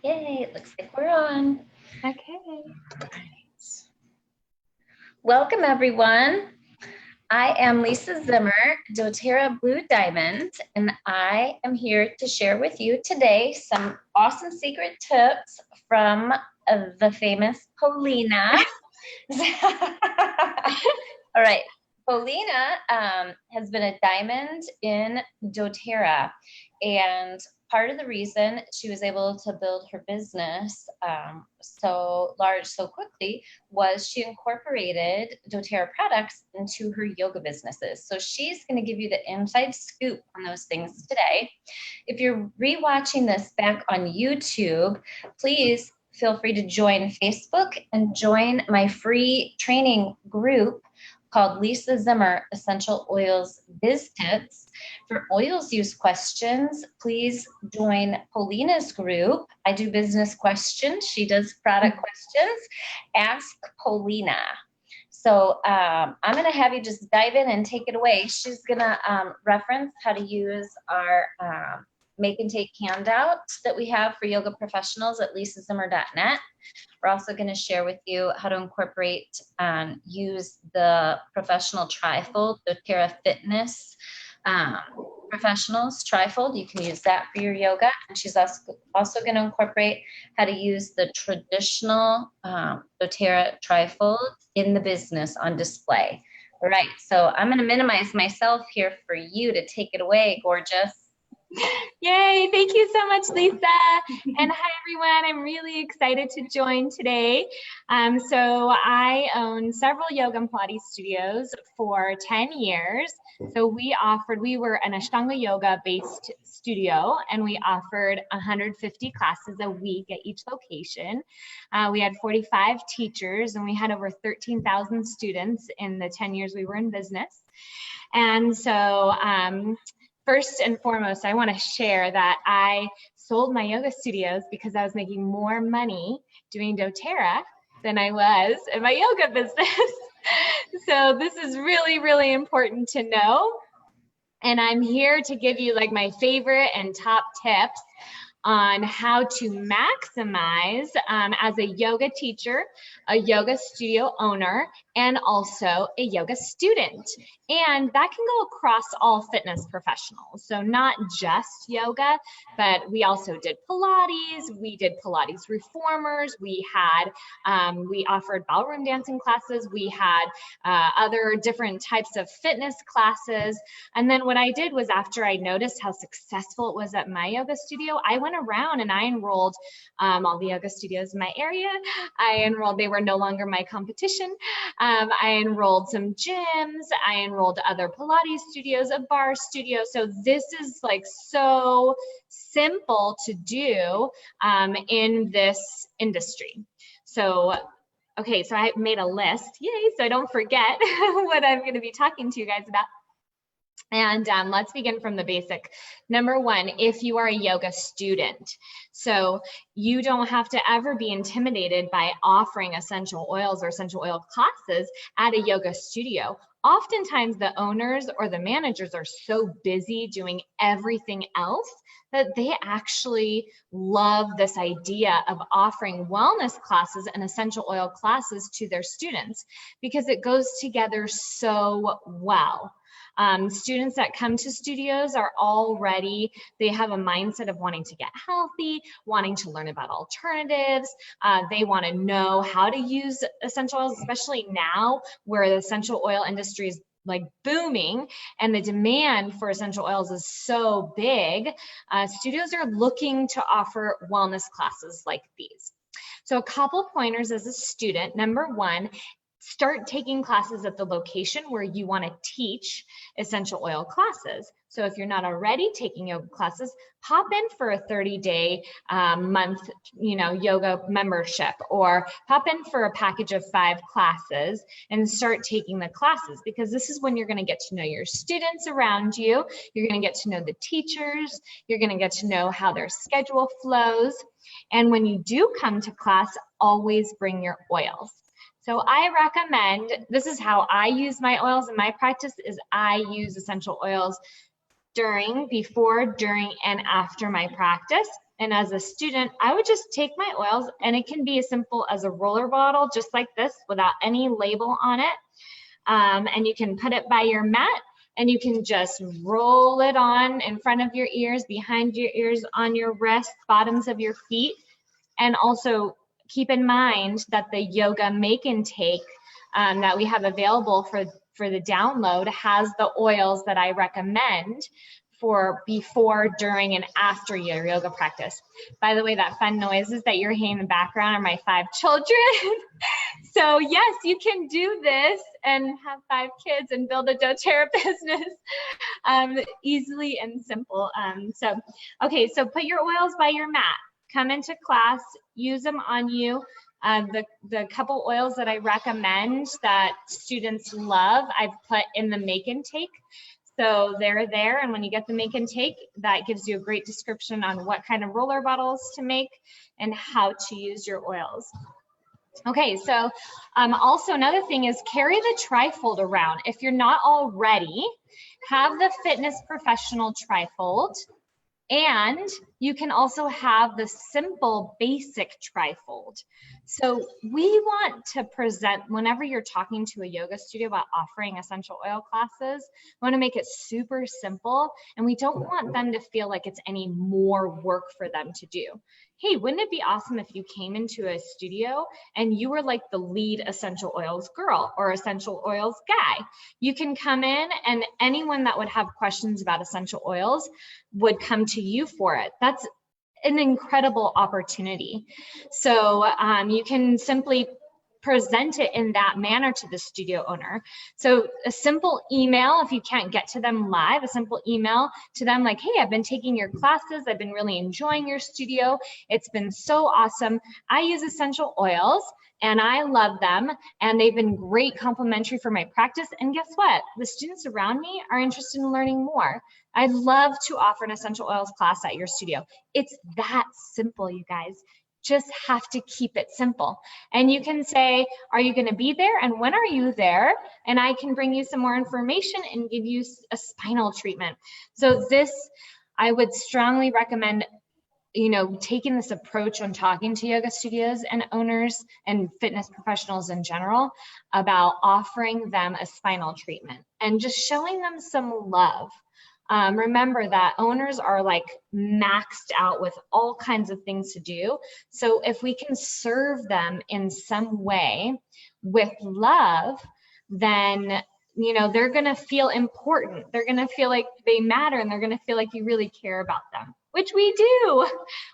Yay, it looks like we're on. Okay. Welcome, everyone. I am Lisa Zimmer, doTERRA Blue Diamond, and I am here to share with you today some awesome secret tips from the famous Paulina. All right. Paulina has been a diamond in doTERRA, and part of the reason she was able to build her business so large so quickly was she incorporated doTERRA products into her yoga businesses. So she's going to give you the inside scoop on those things today. If you're rewatching this back on YouTube, please feel free to join Facebook and join my free training group called Lisa Zimmer Essential Oils Biz Tips. For oils use questions, please join Paulina's group. I do business questions. She does product questions. Ask Paulina. So I'm going to have you just dive in and take it away. She's going to reference how to use our make and take handout that we have for yoga professionals at lisazimmer.net. We're also going to share with you how to incorporate and use the professional trifold, doTERRA Fitness Professionals trifold. You can use that for your yoga. And she's also going to incorporate how to use the traditional doTERRA trifold in the business on display. All right, so I'm going to minimize myself here for you to take it away, gorgeous. Yay, thank you so much, Lisa. And hi, everyone. I'm really excited to join today. So I own several yoga and Pilates studios for 10 years. So we were an Ashtanga yoga based studio, and we offered 150 classes a week at each location. We had 45 teachers, and we had over 13,000 students in the 10 years we were in business. And so, first and foremost, I want to share that I sold my yoga studios because I was making more money doing doTERRA than I was in my yoga business. So this is really, really important to know. And I'm here to give you like my favorite and top tips on how to maximize as a yoga teacher, a yoga studio owner, and also a yoga student. And that can go across all fitness professionals. So not just yoga, but we also did Pilates, we did Pilates reformers, we offered ballroom dancing classes, we had other different types of fitness classes. And then what I did was, after I noticed how successful it was at my yoga studio, I went around and I enrolled all the yoga studios in my area. They were no longer my competition. I enrolled some gyms. I enrolled other Pilates studios, a bar studio. So this is like so simple to do in this industry. So, okay, so I made a list, yay, so I don't forget what I'm going to be talking to you guys about. And let's begin from the basic. Number one, if you are a yoga student, so you don't have to ever be intimidated by offering essential oils or essential oil classes at a yoga studio. Oftentimes the owners or the managers are so busy doing everything else that they actually love this idea of offering wellness classes and essential oil classes to their students because it goes together so well. Students that come to studios are already, they have a mindset of wanting to get healthy, wanting to learn about alternatives. They want to know how to use essential oils, especially now where the essential oil industry is like booming and the demand for essential oils is so big. Studios are looking to offer wellness classes like these. So a couple pointers as a student. Number one, start taking classes at the location where you want to teach essential oil classes. So if you're not already taking yoga classes, pop in for a 30-day month, yoga membership, or pop in for a package of 5 classes and start taking the classes, because this is when you're going to get to know your students around you. You're going to get to know the teachers. You're going to get to know how their schedule flows. And when you do come to class, always bring your oils. So I recommend, this is how I use my oils in my practice, is I use essential oils before, during, and after my practice. And as a student, I would just take my oils, and it can be as simple as a roller bottle, just like this, without any label on it. And you can put it by your mat, and you can just roll it on in front of your ears, behind your ears, on your wrists, bottoms of your feet. And also keep in mind that the yoga make and take that we have available for the download has the oils that I recommend for before, during, and after your yoga practice. By the way, that fun noises that you're hearing in the background are my 5 children. So yes, you can do this and have 5 kids and build a doTERRA business easily and simple. Okay, so put your oils by your mat. Come into class, use them on you. The couple oils that I recommend that students love, I've put in the make and take. So they're there, and when you get the make and take, that gives you a great description on what kind of roller bottles to make and how to use your oils. Okay, so also another thing is carry the trifold around. If you're not already, have the fitness professional trifold. And you can also have the simple basic trifold. So we want to present, whenever you're talking to a yoga studio about offering essential oil classes, we want to make it super simple, and we don't want them to feel like it's any more work for them to do. Hey, wouldn't it be awesome if you came into a studio and you were like the lead essential oils girl or essential oils guy? You can come in, and anyone that would have questions about essential oils would come to you for it. That's an incredible opportunity. So you can simply present it in that manner to the studio owner. So a simple email, if you can't get to them live, a simple email to them like, hey, I've been taking your classes. I've been really enjoying your studio. It's been so awesome. I use essential oils and I love them, and they've been great complimentary for my practice. And guess what? The students around me are interested in learning more. I'd love to offer an essential oils class at your studio. It's that simple, you guys. Just have to keep it simple. And you can say, are you going to be there? And when are you there? And I can bring you some more information and give you a spinal treatment. So this, I would strongly recommend, taking this approach when talking to yoga studios and owners and fitness professionals in general about offering them a spinal treatment and just showing them some love. Remember that owners are like maxed out with all kinds of things to do. So if we can serve them in some way with love, then they're going to feel important. They're going to feel like they matter, and they're going to feel like you really care about them, which we do.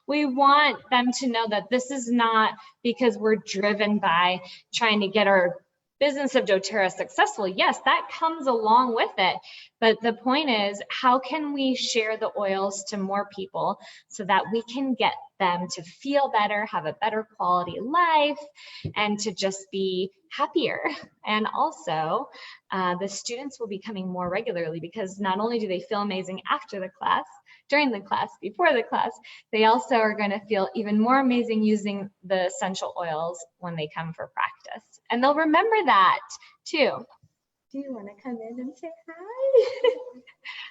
We want them to know that this is not because we're driven by trying to get our business of doTERRA successful. Yes, that comes along with it. But the point is, how can we share the oils to more people so that we can get them to feel better, have a better quality life, and to just be happier? And also, the students will be coming more regularly, because not only do they feel amazing after the class, during the class, before the class, they also are going to feel even more amazing using the essential oils when they come for practice. And they'll remember that too. Do you want to come in and say hi?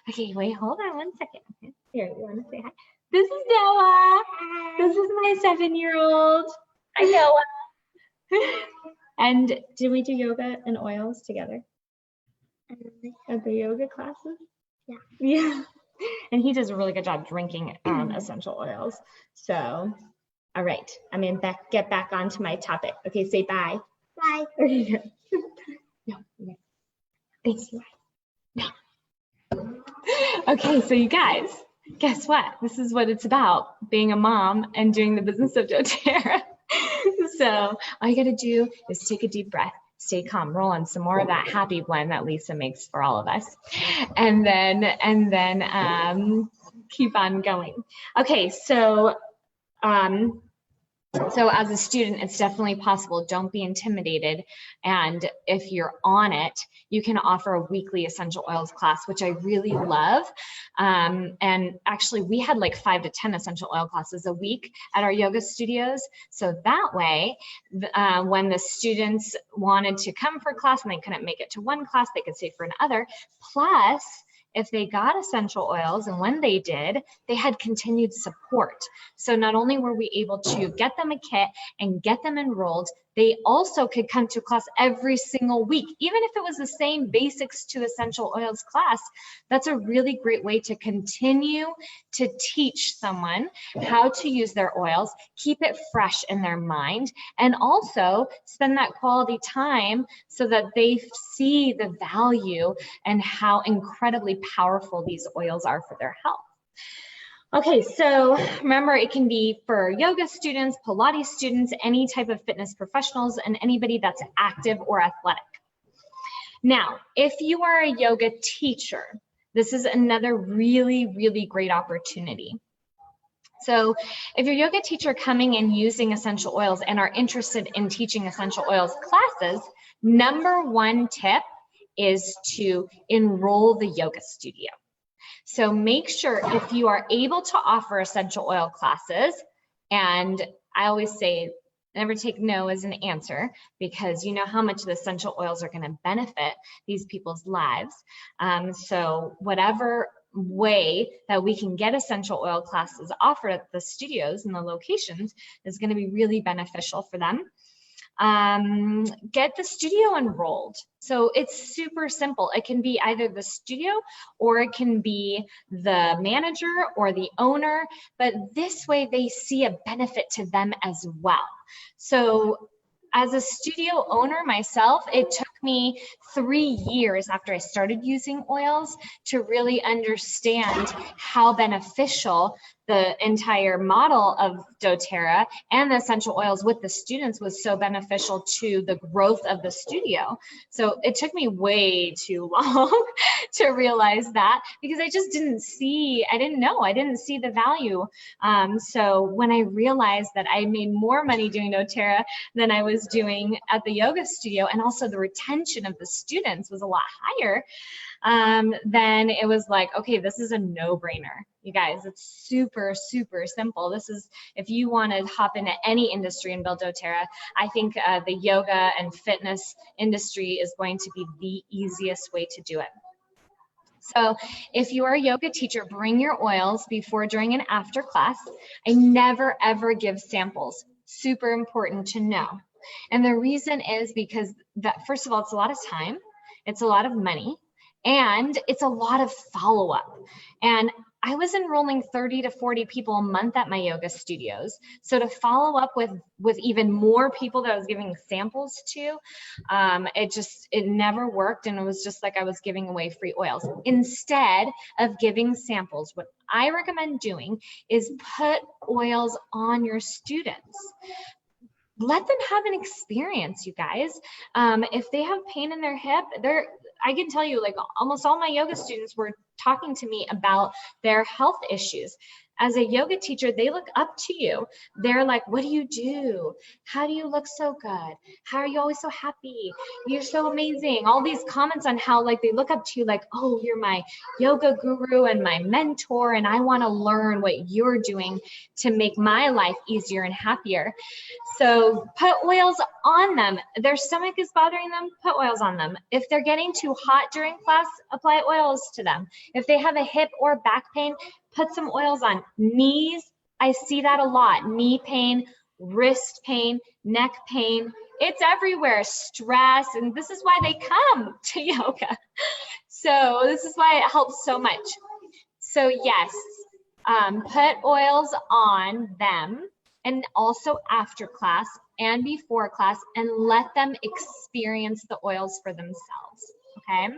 Okay, wait, hold on one second. Here, you want to say hi? This is Noah. Hi. This is my 7-year-old. Hi, Noah. And did we do yoga and oils together? At the yoga classes? Yeah. Yeah. And he does a really good job drinking essential oils. So, all right, I'm going to get back onto my topic. Okay, say bye. Bye. No. Thanks. No. Okay, so you guys, guess what? This is what it's about, being a mom and doing the business of doTERRA. So all you got to do is take a deep breath. Stay calm, roll on some more of that happy blend that Lisa makes for all of us. And then keep on going. Okay, so as a student, it's definitely possible. Don't be intimidated. And if you're on it, you can offer a weekly essential oils class, which I really love. And actually, we had like 5 to 10 essential oil classes a week at our yoga studios. So that way, when the students wanted to come for class and they couldn't make it to one class, they could stay for another. Plus, if they got essential oils, and when they did, they had continued support. So not only were we able to get them a kit and get them enrolled, they also could come to class every single week, even if it was the same basics to essential oils class. That's a really great way to continue to teach someone how to use their oils, keep it fresh in their mind, and also spend that quality time so that they see the value and how incredibly powerful these oils are for their health. Okay, so remember, it can be for yoga students, Pilates students, any type of fitness professionals, and anybody that's active or athletic. Now, if you are a yoga teacher, this is another really, really great opportunity. So if you're a yoga teacher coming and using essential oils and are interested in teaching essential oils classes, number one tip is to enroll the yoga studio. So make sure if you are able to offer essential oil classes, and I always say, never take no as an answer, because you know how much the essential oils are going to benefit these people's lives. So whatever way that we can get essential oil classes offered at the studios and the locations is going to be really beneficial for them. Get the studio enrolled. So it's super simple. It can be either the studio or it can be the manager or the owner, but this way they see a benefit to them as well. So as a studio owner myself, it took me 3 years after I started using oils to really understand how beneficial the entire model of doTERRA and the essential oils with the students was so beneficial to the growth of the studio. So it took me way too long to realize that, because I just didn't see the value. So when I realized that I made more money doing doTERRA than I was doing at the yoga studio, and also the retention of the students was a lot higher, then it was like, okay, this is a no-brainer. You guys, it's super, super simple. This is, if you want to hop into any industry and build doTERRA, I think the yoga and fitness industry is going to be the easiest way to do it. So if you are a yoga teacher, bring your oils before, during, and after class. I never, ever give samples. Super important to know. And the reason is because that, first of all, it's a lot of time, it's a lot of money, and it's a lot of follow-up. And I was enrolling 30 to 40 people a month at my yoga studios. So to follow up with even more people that I was giving samples to, it never worked. And it was just like I was giving away free oils. Instead of giving samples, what I recommend doing is put oils on your students. Let them have an experience, you guys. If they have pain in their hip, I can tell you, like, almost all my yoga students were talking to me about their health issues. As a yoga teacher, they look up to you. They're like, what do you do? How do you look so good? How are you always so happy? You're so amazing. All these comments on how, like, they look up to you like, oh, you're my yoga guru and my mentor, and I want to learn what you're doing to make my life easier and happier. So put oils on them. Their stomach is bothering them, put oils on them. If they're getting too hot during class, apply oils to them. If they have a hip or back pain, put some oils on. Knees, I see that a lot. Knee pain, wrist pain, neck pain. It's everywhere. Stress, and this is why they come to yoga. So this is why it helps so much. So yes, put oils on them, and also after class and before class, and let them experience the oils for themselves, okay?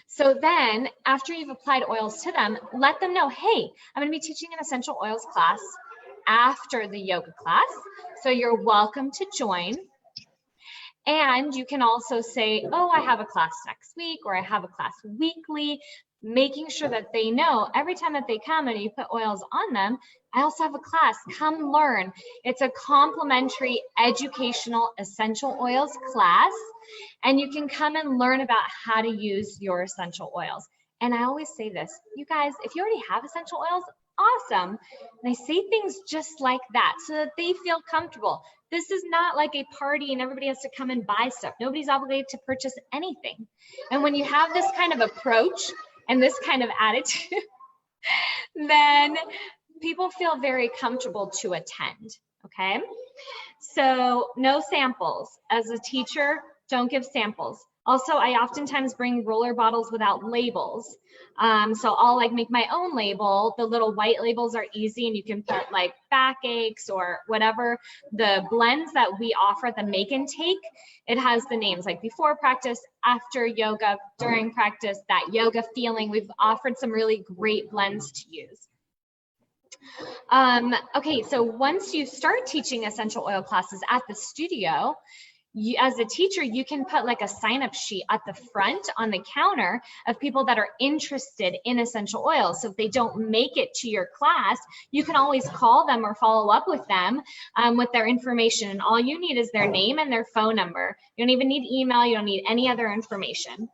So then, after you've applied oils to them, let them know, hey, I'm gonna be teaching an essential oils class after the yoga class, so you're welcome to join. And you can also say, oh, I have a class next week, or I have a class weekly, making sure that they know every time that they come and you put oils on them, I also have a class, come learn. It's a complimentary educational essential oils class, and you can come and learn about how to use your essential oils. And I always say this, you guys, if you already have essential oils, awesome. And I say things just like that so that they feel comfortable. This is not like a party and everybody has to come and buy stuff. Nobody's obligated to purchase anything. And when you have this kind of approach and this kind of attitude, then people feel very comfortable to attend, okay? So no samples. As a teacher, don't give samples. Also, I oftentimes bring roller bottles without labels. So I'll like make my own label. The little white labels are easy and you can put like backaches or whatever. The blends that we offer at the Make and Take, it has the names like before practice, after yoga, during practice, that yoga feeling. We've offered some really great blends to use. Okay, so once you start teaching essential oil classes at the studio, as a teacher, you can put like a sign-up sheet at the front on the counter of people that are interested in essential oils. So if they don't make it to your class, you can always call them or follow up with them with their information. And all you need is their name and their phone number. You don't even need email. You don't need any other information.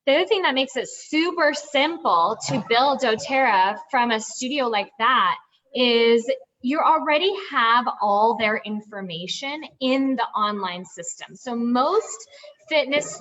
The other thing that makes it super simple to build doTERRA from a studio like that is you already have all their information in the online system. So most fitness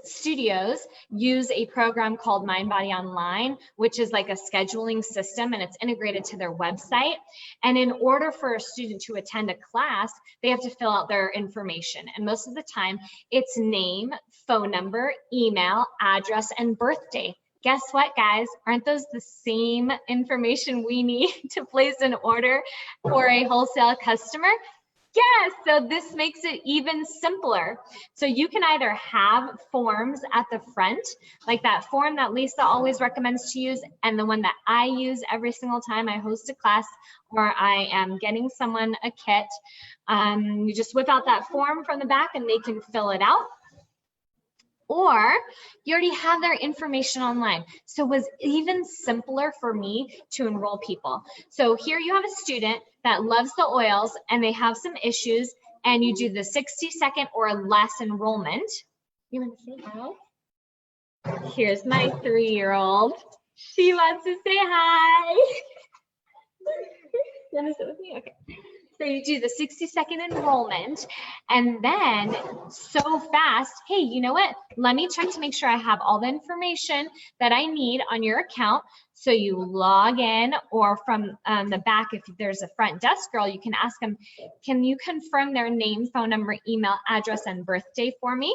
studios, use a program called MindBody Online, which is like a scheduling system and it's integrated to their website. And in order for a student to attend a class, they have to fill out their information. And most of the time it's name, phone number, email, address, and birthday. Guess what, guys? Aren't those the same information we need to place an order for a wholesale customer? Yes, so this makes it even simpler. So you can either have forms at the front, like that form that Lisa always recommends to use, and the one that I use every single time I host a class or I am getting someone a kit. You just whip out that form from the back and they can fill it out. Or you already have their information online. So it was even simpler for me to enroll people. So here you have a student that loves the oils and they have some issues and you do the 60-second or less enrollment. You want to say hi? Here's my 3-year-old. She wants to say hi. You want to sit with me? Okay. So you do the 60-second enrollment and then so fast, hey, you know what? Let me check to make sure I have all the information that I need on your account. So you log in, or from the back, if there's a front desk girl, you can ask them, can you confirm their name, phone number, email, address, and birthday for me?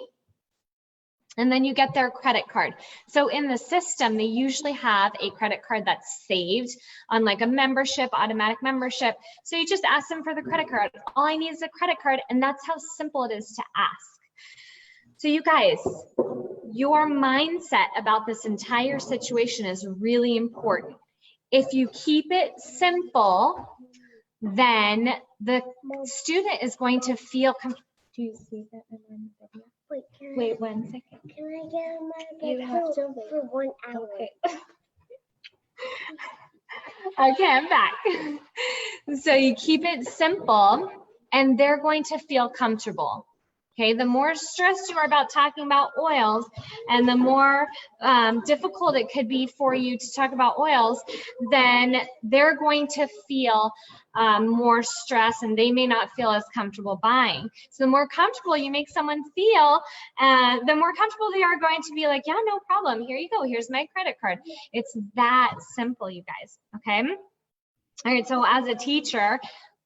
And then you get their credit card. So in the system, they usually have a credit card that's saved on like a membership, automatic membership. So you just ask them for the credit card. All I need is a credit card, and that's how simple it is to ask. So you guys, your mindset about this entire situation is really important. If you keep it simple, then the student is going to feel comfortable. Do you see that in the video? Wait 1 second. Can I get my pencil for 1 hour? Okay, I'm back. So you keep it simple and they're going to feel comfortable. Okay, the more stressed you are about talking about oils and the more difficult it could be for you to talk about oils, then they're going to feel more stress and they may not feel as comfortable buying. So the more comfortable you make someone feel, the more comfortable they are going to be like, yeah, no problem. Here you go. Here's my credit card. It's that simple, you guys. Okay. All right. So as a teacher,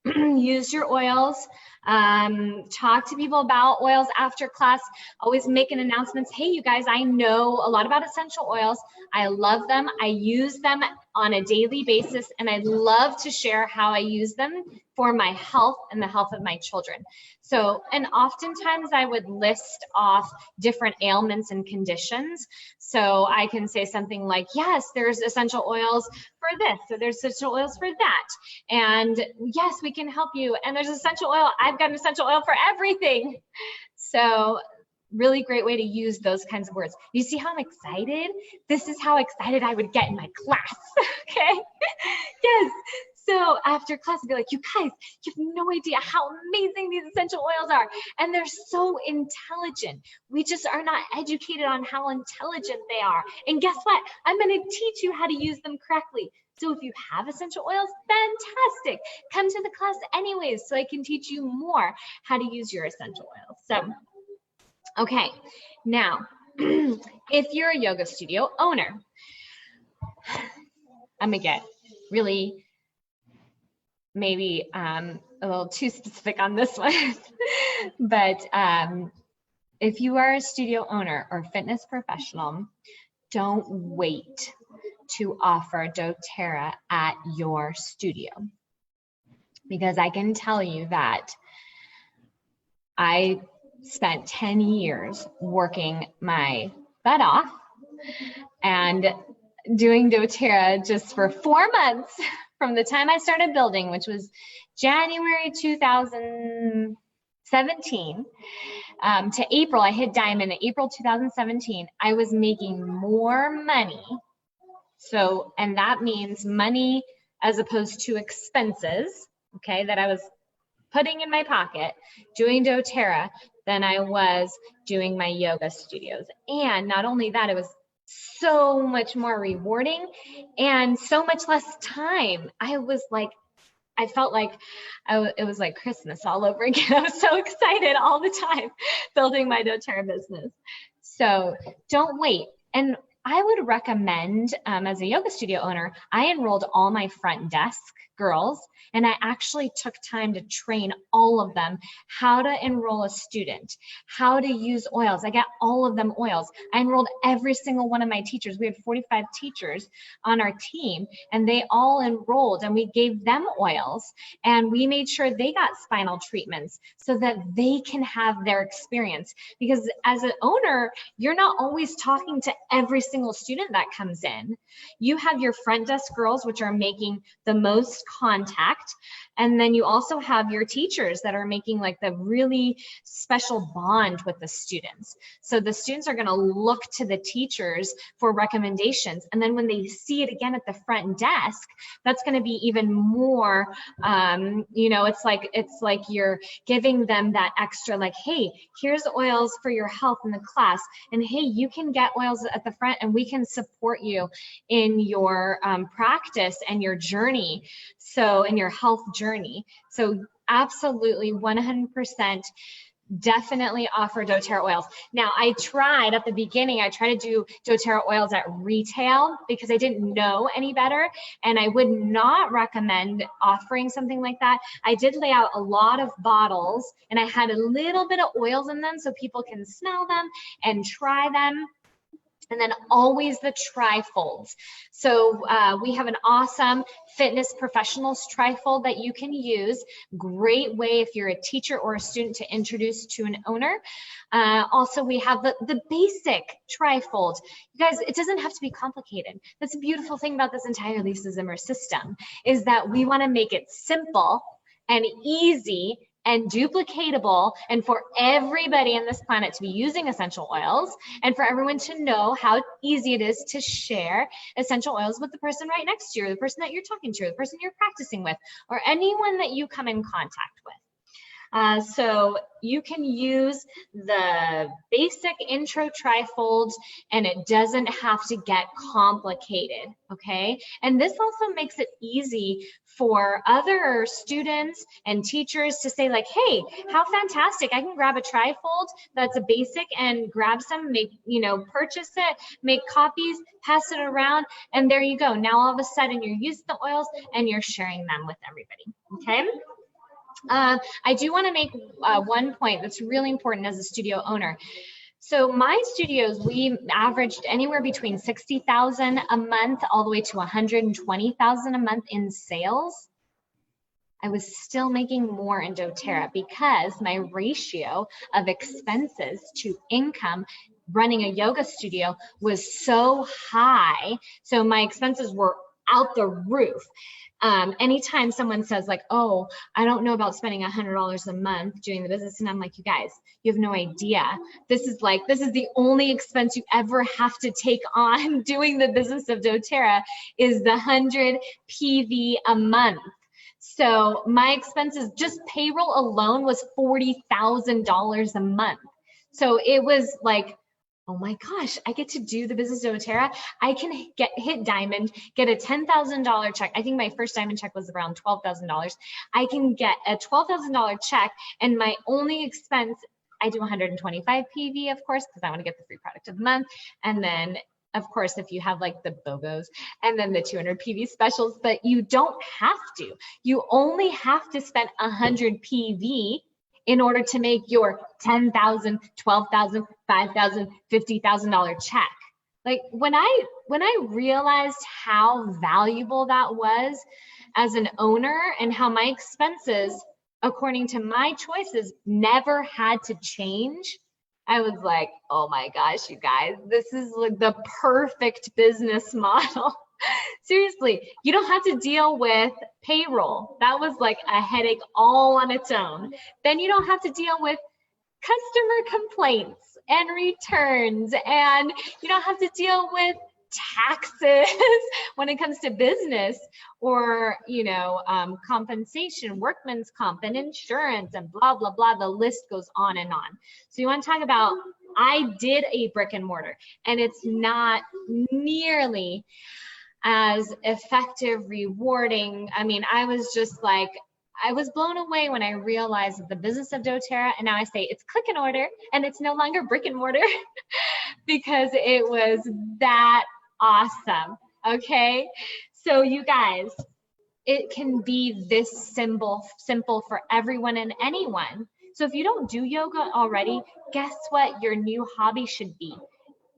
use your oils, talk to people about oils after class, always making announcements. Hey, you guys, I know a lot about essential oils. I love them. I use them on a daily basis, and I'd love to share how I use them for my health and the health of my children. So, and oftentimes I would list off different ailments and conditions. So I can say something like, yes, there's essential oils for this. So there's essential oils for that. And yes, we can help you. And there's essential oil. I've got an essential oil for everything. So really great way to use those kinds of words. You see how I'm excited? This is how excited I would get in my class. Okay. Yes. So after class and be like, you guys, you have no idea how amazing these essential oils are. And they're so intelligent. We just are not educated on how intelligent they are. And guess what? I'm going to teach you how to use them correctly. So if you have essential oils, fantastic. Come to the class anyways, so I can teach you more how to use your essential oils. So, okay, now, if you're a yoga studio owner, I'm gonna get really maybe a little too specific on this one, but if you are a studio owner or fitness professional, don't wait to offer doTERRA at your studio, because I can tell you that I spent 10 years working my butt off and doing doTERRA just for 4 months from the time I started building, which was January 2017, to April. I hit diamond in April 2017. I was making more money. So, and that means money as opposed to expenses, okay, that I was putting in my pocket doing doTERRA than I was doing my yoga studios. And not only that, it was so much more rewarding and so much less time. I felt like it was like Christmas all over again. I was so excited all the time building my doTERRA business. So don't wait. And I would recommend, as a yoga studio owner, I enrolled all my front desk girls, and I actually took time to train all of them how to enroll a student, how to use oils. I got all of them oils. I enrolled every single one of my teachers. We had 45 teachers on our team, and they all enrolled, and we gave them oils, and we made sure they got spinal treatments so that they can have their experience. Because as an owner, you're not always talking to every single student that comes in. You have your front desk girls, which are making the most contact, and then you also have your teachers that are making like the really special bond with the students. So the students are going to look to the teachers for recommendations, and then when they see it again at the front desk, that's going to be even more, you know, it's like you're giving them that extra, like, hey, here's oils for your health in the class, and hey, you can get oils at the front, and we can support you in your practice and your journey, so in your health journey. So absolutely 100% definitely offer doTERRA oils. Now, I tried at the beginning, I tried to do doTERRA oils at retail because I didn't know any better, and I would not recommend offering something like that. I did lay out a lot of bottles, and I had a little bit of oils in them so people can smell them and try them. And then always the trifolds. So we have an awesome fitness professionals trifold that you can use. Great way if you're a teacher or a student to introduce to an owner. Also, we have the basic trifold. You guys, it doesn't have to be complicated. That's a beautiful thing about this entire Lisa Zimmer system, is that we want to make it simple and easy and duplicatable, and for everybody on this planet to be using essential oils, and for everyone to know how easy it is to share essential oils with the person right next to you, or the person that you're talking to, or the person you're practicing with, or anyone that you come in contact with. So you can use the basic intro trifolds, and it doesn't have to get complicated, okay? And this also makes it easy for other students and teachers to say, like, hey, how fantastic, I can grab a trifold that's a basic and grab some, make, you know, purchase it, make copies, pass it around, and there you go. Now all of a sudden you're using the oils and you're sharing them with everybody, okay? I do want to make one point that's really important as a studio owner. So my studios, we averaged anywhere between 60,000 a month all the way to 120,000 a month in sales. I was still making more in doTERRA because my ratio of expenses to income running a yoga studio was so high. So my expenses were out the roof. Anytime someone says, like, oh, I don't know about spending $100 a month doing the business, and I'm like, you guys, you have no idea. This is the only expense you ever have to take on doing the business of doTERRA is the 100 PV a month. So my expenses, just payroll alone, was $40,000 a month. So it was like, oh my gosh, I get to do the business doTERRA. I can hit diamond, get a $10,000 check. I think my first diamond check was around $12,000. I can get a $12,000 check, and my only expense, I do 125 PV, of course, because I want to get the free product of the month. And then, of course, if you have like the BOGOs, and then the 200 PV specials, but you don't have to. You only have to spend 100 PV in order to make your $10,000, $12,000, $5,000, $50,000 check. Like when I realized how valuable that was as an owner, and how my expenses, according to my choices, never had to change, I was like, oh my gosh, you guys, this is like the perfect business model. Seriously, you don't have to deal with payroll. That was like a headache all on its own. Then you don't have to deal with customer complaints and returns, and you don't have to deal with taxes when it comes to business, or compensation, workman's comp, and insurance, and blah blah blah. The list goes on and on. So you want to talk about, I did a brick and mortar, and it's not nearly as effective, rewarding. I mean, I was just like, I was blown away when I realized that the business of doTERRA, and now I say it's click and order, and it's no longer brick and mortar because it was that awesome. Okay, so you guys, it can be this simple for everyone and anyone. So if you don't do yoga already, guess what your new hobby should be?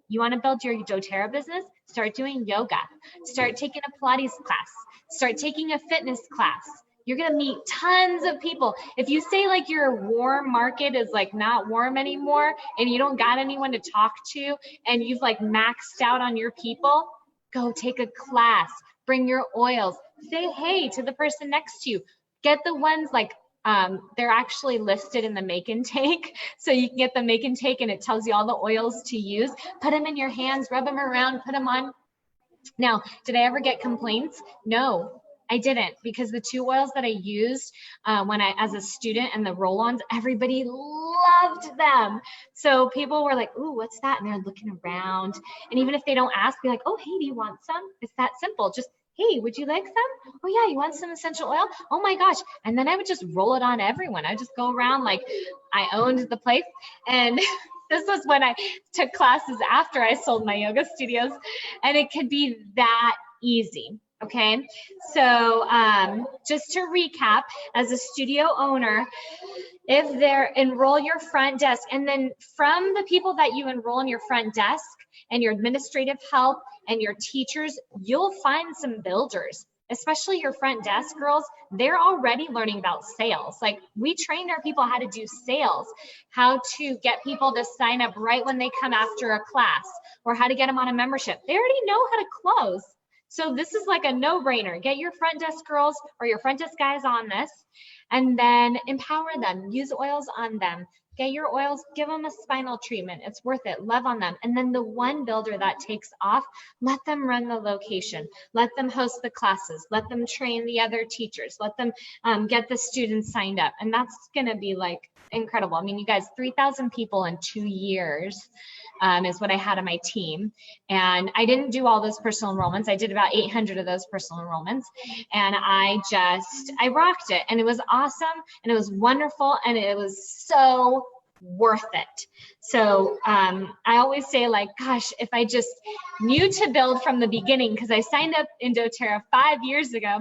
You want to build your doTERRA business? Start doing yoga. Start taking a Pilates class. Start taking a fitness class. You're going to meet tons of people. If you say like your warm market is like not warm anymore, and you don't got anyone to talk to, and you've like maxed out on your people, go take a class. Bring your oils. Say hey to the person next to you. Get the ones like, they're actually listed in the make and take. So you can get the make and take, and it tells you all the oils to use. Put them in your hands, rub them around, put them on. Now, did I ever get complaints? No, I didn't, because the 2 oils that I used as a student, and the roll-ons, everybody loved them. So people were like, ooh, what's that? And they're looking around. And even if they don't ask, be like, oh, hey, do you want some? It's that simple. Just, hey, would you like some? Oh yeah, you want some essential oil? Oh my gosh. And then I would just roll it on everyone. I just go around like I owned the place. And this was when I took classes after I sold my yoga studios, and it could be that easy. Okay, so just to recap, as a studio owner, if they're enroll your front desk, and then from the people that you enroll in your front desk and your administrative help and your teachers, you'll find some builders, especially your front desk girls. They're already learning about sales. Like, we trained our people how to do sales, how to get people to sign up right when they come after a class, or how to get them on a membership. They already know how to close. So this is like a no-brainer. Get your front desk girls or your front desk guys on this, and then empower them. Use oils on them. Get your oils, give them a spinal treatment. It's worth it. Love on them. And then the one builder that takes off, let them run the location. Let them host the classes. Let them train the other teachers. Let them get the students signed up. And that's going to be like incredible. I mean, you guys, 3,000 people in 2 years is what I had on my team. And I didn't do all those personal enrollments. I did about 800 of those personal enrollments. And I rocked it. And it was awesome. And it was wonderful. And it was so worth it. So I always say, like, gosh, if I just knew to build from the beginning, because I signed up in doTERRA 5 years ago.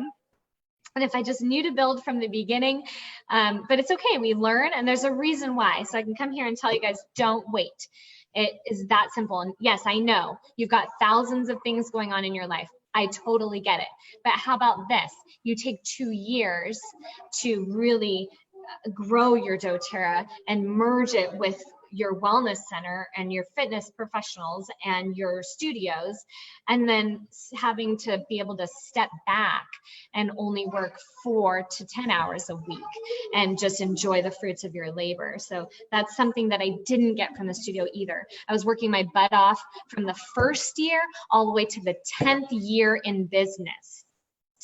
And if I just knew to build from the beginning, but it's okay, we learn, and there's a reason why. So I can come here and tell you guys, don't wait. It is that simple. And yes, I know you've got thousands of things going on in your life. I totally get it. But how about this? You take 2 years to really grow your doTERRA and merge it with your wellness center and your fitness professionals and your studios, and then having to be able to step back and only work 4 to 10 hours a week and just enjoy the fruits of your labor. So that's something that I didn't get from the studio either. I was working my butt off from the first year all the way to the 10th year in business.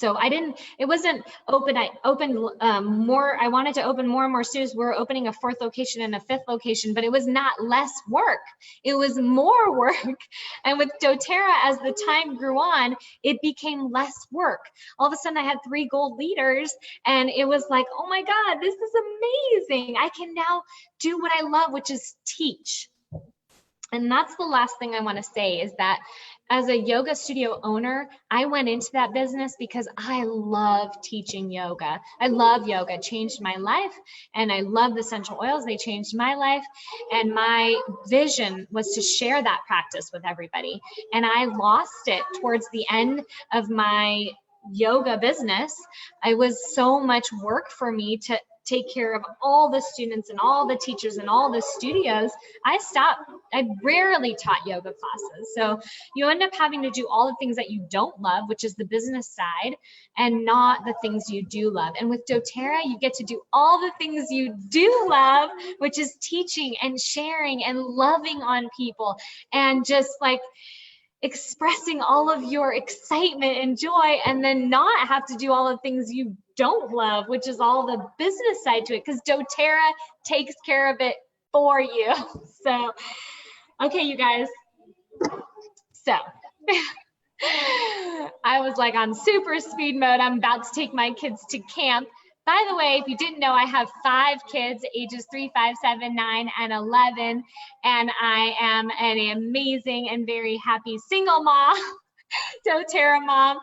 So it wasn't open. I opened more. I wanted to open more and more studios. We're opening a 4th location and a 5th location, but it was not less work. It was more work. And with doTERRA, as the time grew on, it became less work. All of a sudden I had 3 gold leaders, and it was like, oh my God, this is amazing. I can now do what I love, which is teach. And that's the last thing I want to say, is that as a yoga studio owner, I went into that business because I love teaching yoga. I love yoga. It changed my life, and I love the essential oils. They changed my life. And my vision was to share that practice with everybody. And I lost it towards the end of my yoga business. It was so much work for me to take care of all the students and all the teachers and all the studios. I rarely taught yoga classes. So you end up having to do all the things that you don't love, which is the business side, and not the things you do love. And with doTERRA, you get to do all the things you do love, which is teaching and sharing and loving on people, and just like expressing all of your excitement and joy, and then not have to do all the things you don't love, which is all the business side to it, because doTERRA takes care of it for you. So, okay, you guys. So I was like on super speed mode. I'm about to take my kids to camp. By the way, if you didn't know, I have 5 kids, ages 3, 5, 7, 9, and 11, and I am an amazing and very happy single mom, doTERRA mom.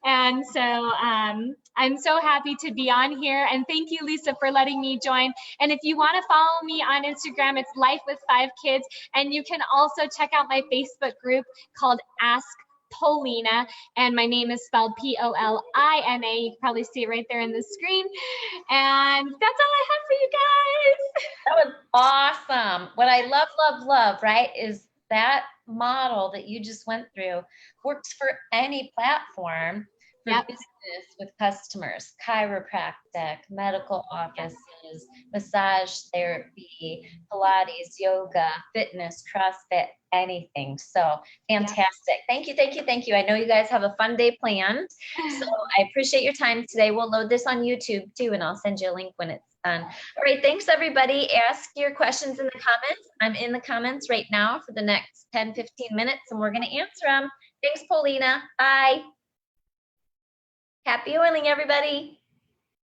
And so I'm so happy to be on here, and thank you, Lisa, for letting me join. And if you want to follow me on Instagram, it's Life with 5 Kids, and you can also check out my Facebook group called Ask Paulina, and my name is spelled Polina. You can probably see it right there in the screen. And that's all I have for you guys. That was awesome. What I love, love, love, right, is that model that you just went through works for any platform for business with customers, chiropractic, medical offices, massage therapy, Pilates, yoga, fitness, CrossFit, anything. So fantastic. Thank you, thank you, thank you. I know you guys have a fun day planned. So I appreciate your time today. We'll load this on YouTube too, and I'll send you a link when it's done. All right, thanks everybody. Ask your questions in the comments. I'm in the comments right now for the next 10, 15 minutes, and we're gonna answer them. Thanks, Paulina. Bye. Happy oiling, everybody.